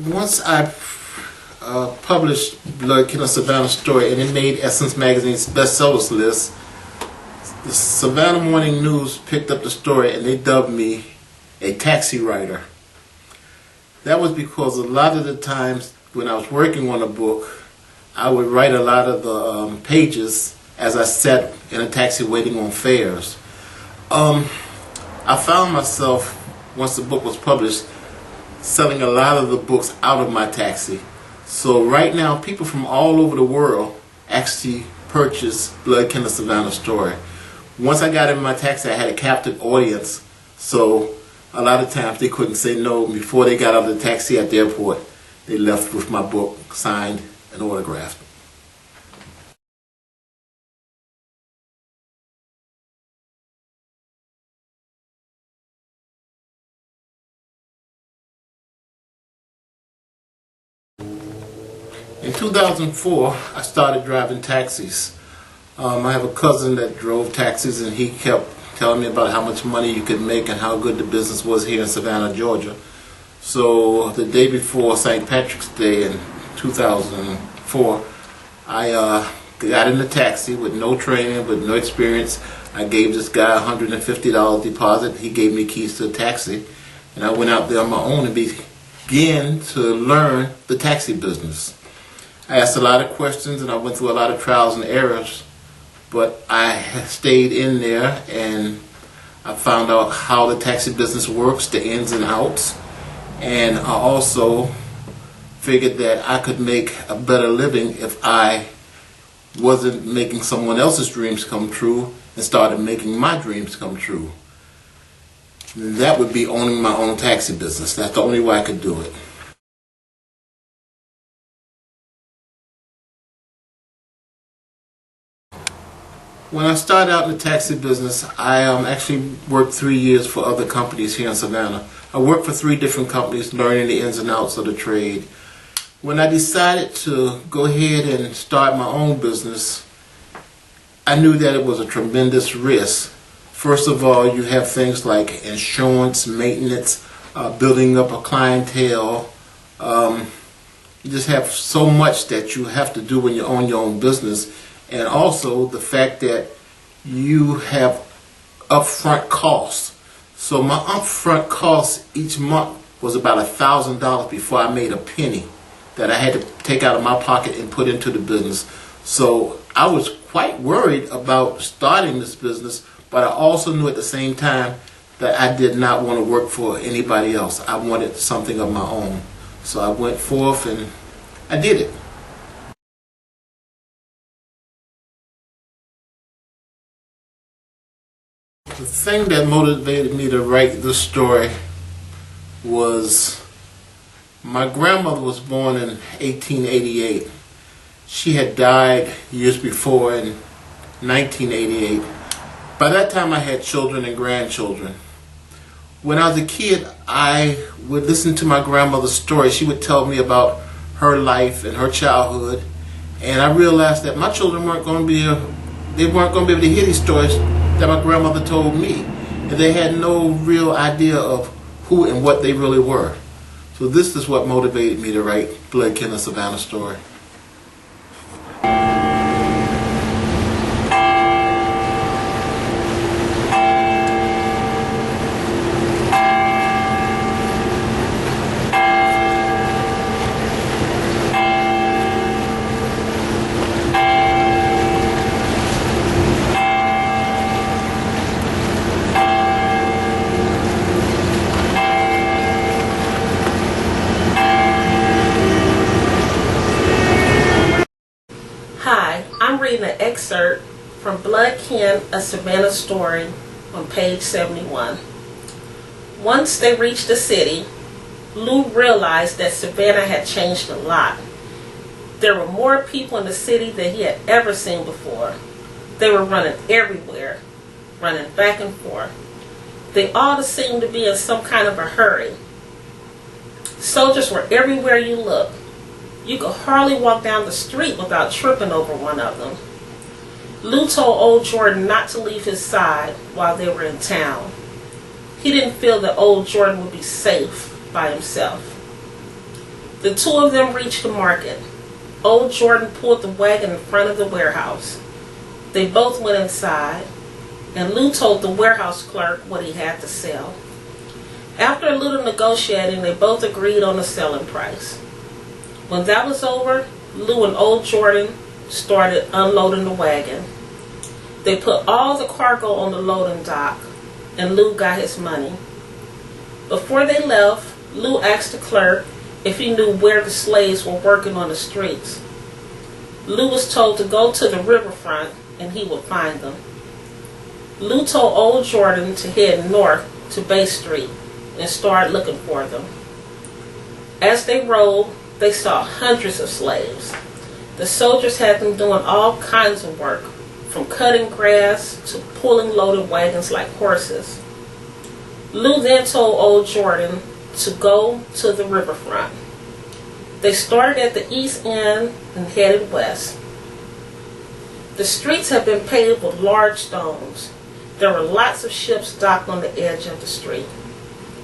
Once I published Blood Killer Savannah story and it made Essence Magazine's bestsellers list, the Savannah Morning News picked up the story and they dubbed me a taxi writer. That was because a lot of the times when I was working on a book, I would write a lot of the pages as I sat in a taxi waiting on fares. I found myself, once the book was published, selling a lot of the books out of my taxi. So right now, people from all over the world actually purchase Blood Killer Savannah story. Once I got in my taxi, I had a captive audience, so a lot of times they couldn't say no. Before they got out of the taxi at the airport, they left with my book signed and autographed. In 2004, I started driving taxis. I have a cousin that drove taxis, and he kept telling me about how much money you could make and how good the business was here in Savannah, Georgia. So the day before St. Patrick's Day in 2004, I got in a taxi with no training, with no experience. I gave this guy a $150 deposit. He gave me keys to the taxi, and I went out there on my own and began to learn the taxi business. I asked a lot of questions and I went through a lot of trials and errors, but I stayed in there and I found out how the taxi business works, the ins and outs, and I also figured that I could make a better living if I wasn't making someone else's dreams come true and started making my dreams come true. That would be owning my own taxi business. That's the only way I could do it. When I started out in the taxi business, I actually worked 3 years for other companies here in Savannah. I worked for 3 different companies, learning the ins and outs of the trade. When I decided to go ahead and start my own business, I knew that it was a tremendous risk. First of all, you have things like insurance, maintenance, building up a clientele. You just have so much that you have to do when you own your own business. And also the fact that you have upfront costs. So my upfront costs each month was about $1,000 before I made a penny that I had to take out of my pocket and put into the business. So I was quite worried about starting this business, but I also knew at the same time that I did not want to work for anybody else. I wanted something of my own. So I went forth and I did it. The thing that motivated me to write this story was my grandmother was born in 1888. She had died years before in 1988. By that time I had children and grandchildren. When I was a kid, I would listen to my grandmother's story. She would tell me about her life and her childhood, and I realized that my children weren't going to be able to hear these stories that my grandmother told me, and they had no real idea of who and what they really were. So this is what motivated me to write Blood Killer Savannah story. I'm reading an excerpt from Blood Killer, a Savannah story on page 71. Once they reached the city, Lou realized that Savannah had changed a lot. There were more people in the city than he had ever seen before. They were running everywhere, running back and forth. They all seemed to be in some kind of a hurry. Soldiers were everywhere you looked. You could hardly walk down the street without tripping over one of them. Lou told old Jordan not to leave his side while they were in town. He didn't feel that old Jordan would be safe by himself. The two of them reached the market. Old Jordan pulled the wagon in front of the warehouse. They both went inside, and Lou told the warehouse clerk what he had to sell. After a little negotiating, they both agreed on the selling price. When that was over, Lou and Old Jordan started unloading the wagon. They put all the cargo on the loading dock, and Lou got his money. Before they left, Lou asked the clerk if he knew where the slaves were working on the streets. Lou was told to go to the riverfront and he would find them. Lou told Old Jordan to head north to Bay Street and start looking for them. As they rode, they saw hundreds of slaves. The soldiers had them doing all kinds of work, from cutting grass to pulling loaded wagons like horses. Lou then told Old Jordan to go to the riverfront. They started at the east end and headed west. The streets had been paved with large stones. There were lots of ships docked on the edge of the street,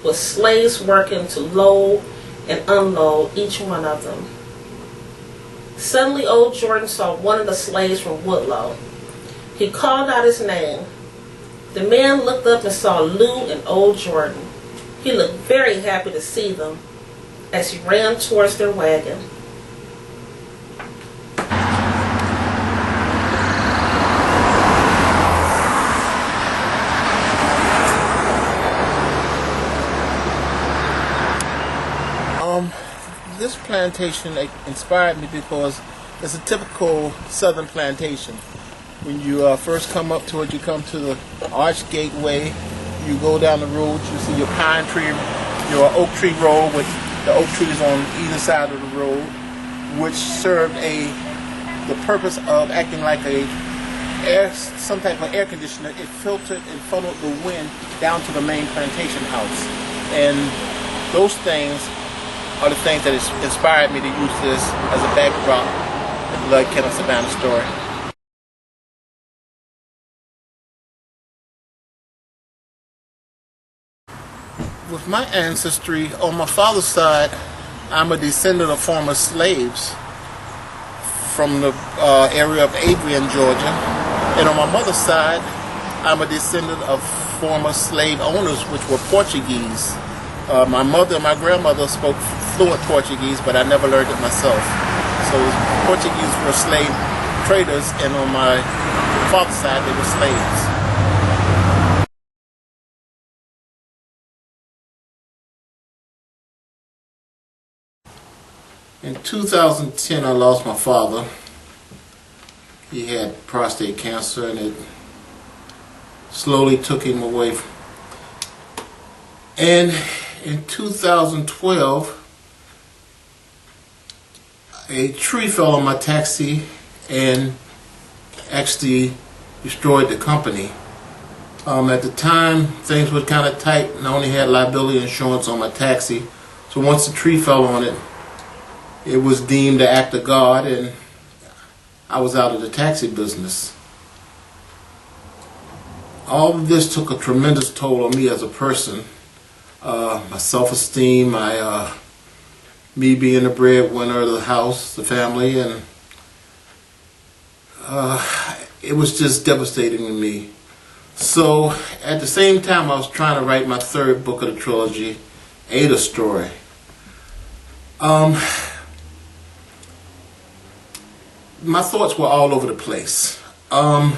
with slaves working to load and unload each one of them. Suddenly, Old Jordan saw one of the slaves from Woodlow. He called out his name. The man looked up and saw Lou and Old Jordan. He looked very happy to see them as he ran towards their wagon. This plantation inspired me because it's a typical southern plantation. When you first come up to it, you come to the arch gateway, you go down the road, you see your pine tree, your oak tree row with the oak trees on either side of the road, which served the purpose of acting like some type of air conditioner. It filtered and funneled the wind down to the main plantation house. And those things are the things that inspired me to use this as a backdrop in the Blood Kennel Savannah story. With my ancestry, on my father's side, I'm a descendant of former slaves from the area of Adrian, Georgia. And on my mother's side, I'm a descendant of former slave owners, which were Portuguese. My mother and my grandmother spoke fluent Portuguese, but I never learned it myself. So Portuguese were slave traders, and on my father's side, they were slaves. In 2010, I lost my father. He had prostate cancer, and it slowly took him away. And in 2012, a tree fell on my taxi and actually destroyed the company. At the time, things were kind of tight, and I only had liability insurance on my taxi. So once the tree fell on it, it was deemed the act of God, and I was out of the taxi business. All of this took a tremendous toll on me as a person. My self-esteem, me being the breadwinner of the house, the family, and it was just devastating to me. So at the same time, I was trying to write my third book of the trilogy, Ada Story. My thoughts were all over the place. To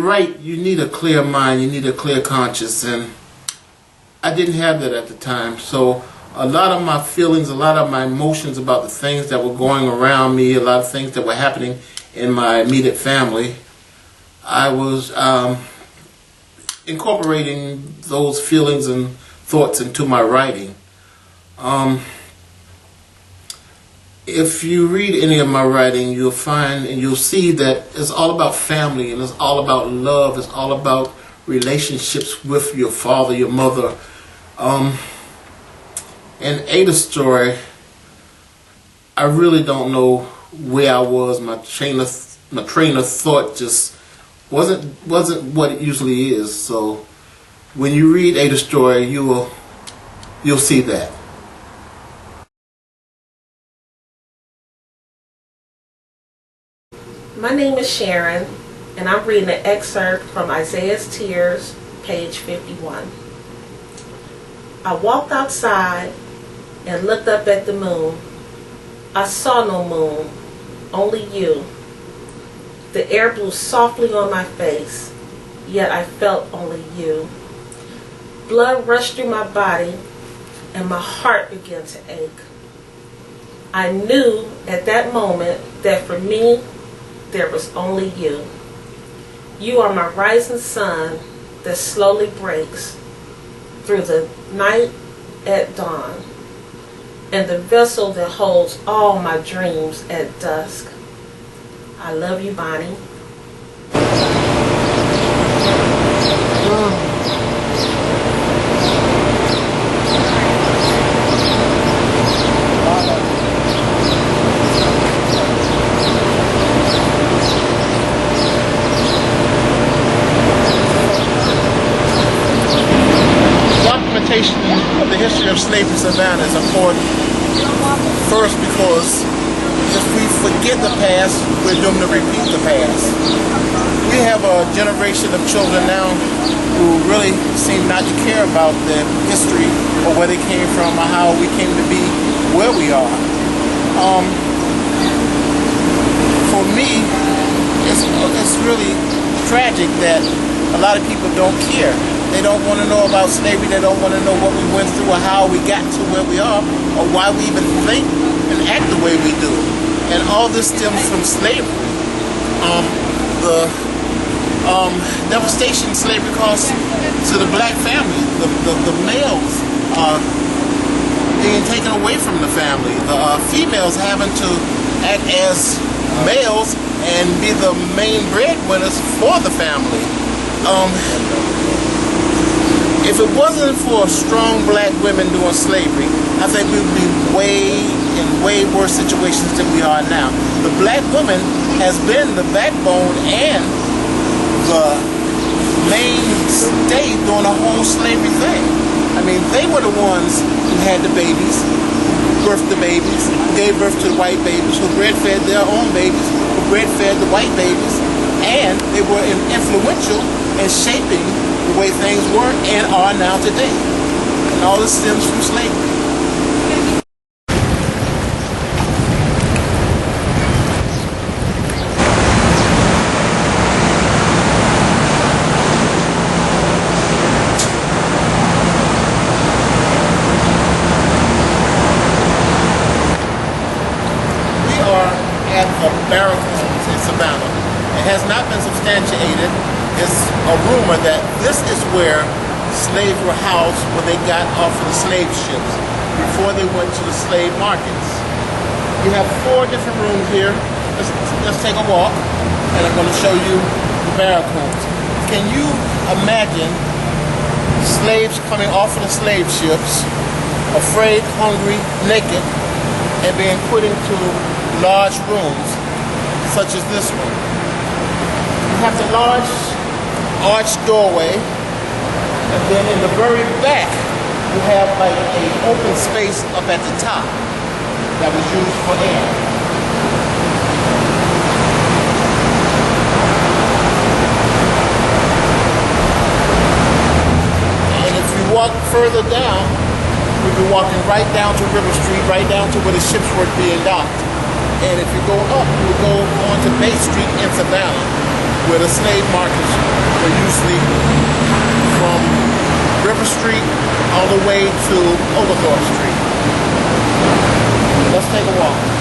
write, you need a clear mind, you need a clear conscience, and I didn't have that at the time. So a lot of my feelings, a lot of my emotions about the things that were going around me, a lot of things that were happening in my immediate family, I was incorporating those feelings and thoughts into my writing. If you read any of my writing, you'll find and you'll see that it's all about family, and it's all about love, it's all about relationships with your father, your mother. In Ada Story, I really don't know where I was. My train of thought just wasn't what it usually is. So when you read Ada Story, you'll see that. My name is Sharon, and I'm reading an excerpt from Isaiah's Tears, page 51. I walked outside and looked up at the moon. I saw no moon, only you. The air blew softly on my face, yet I felt only you. Blood rushed through my body, and my heart began to ache. I knew at that moment that for me, there was only you. You are my rising sun that slowly breaks through the night at dawn, and the vessel that holds all my dreams at dusk. I love you, Bonnie. Documentation of the history of slavery in Savannah is important. First, because if we forget the past, we're doomed to repeat the past. We have a generation of children now who really seem not to care about their history or where they came from or how we came to be where we are. For me, it's really tragic that a lot of people don't care. They don't want to know about slavery. They don't want to know what we went through or how we got to where we are or why we even think and act the way we do. And all this stems from slavery. The devastation slavery caused to the black family. The males are being taken away from the family. The females having to act as males and be the main breadwinners for the family. If it wasn't for strong black women doing slavery, I think we would be in way worse situations than we are now. The black woman has been the backbone and the mainstay during the whole slavery thing. I mean, they were the ones who had the babies, who birthed the babies, who gave birth to the white babies, who breastfed their own babies, who breastfed the white babies, and they were influential in shaping the way things were and are now today. And all this stems from slavery. We are at a barracks in Savannah. It has not been substantiated. It's a rumor that this is where slaves were housed when they got off of the slave ships before they went to the slave markets. You have 4 different rooms here. Let's take a walk, and I'm going to show you the barracks. Can you imagine slaves coming off of the slave ships, afraid, hungry, naked, and being put into large rooms such as this one? You have the large arched doorway, and then in the very back you have like an open space up at the top that was used for air. And if you walk further down, we'll be walking right down to River Street, right down to where the ships were being docked. And if you go up, you'll go on to Bay Street in Savannah, where the slave markets were usually from River Street all the way to Oglethorpe Street. Let's take a walk.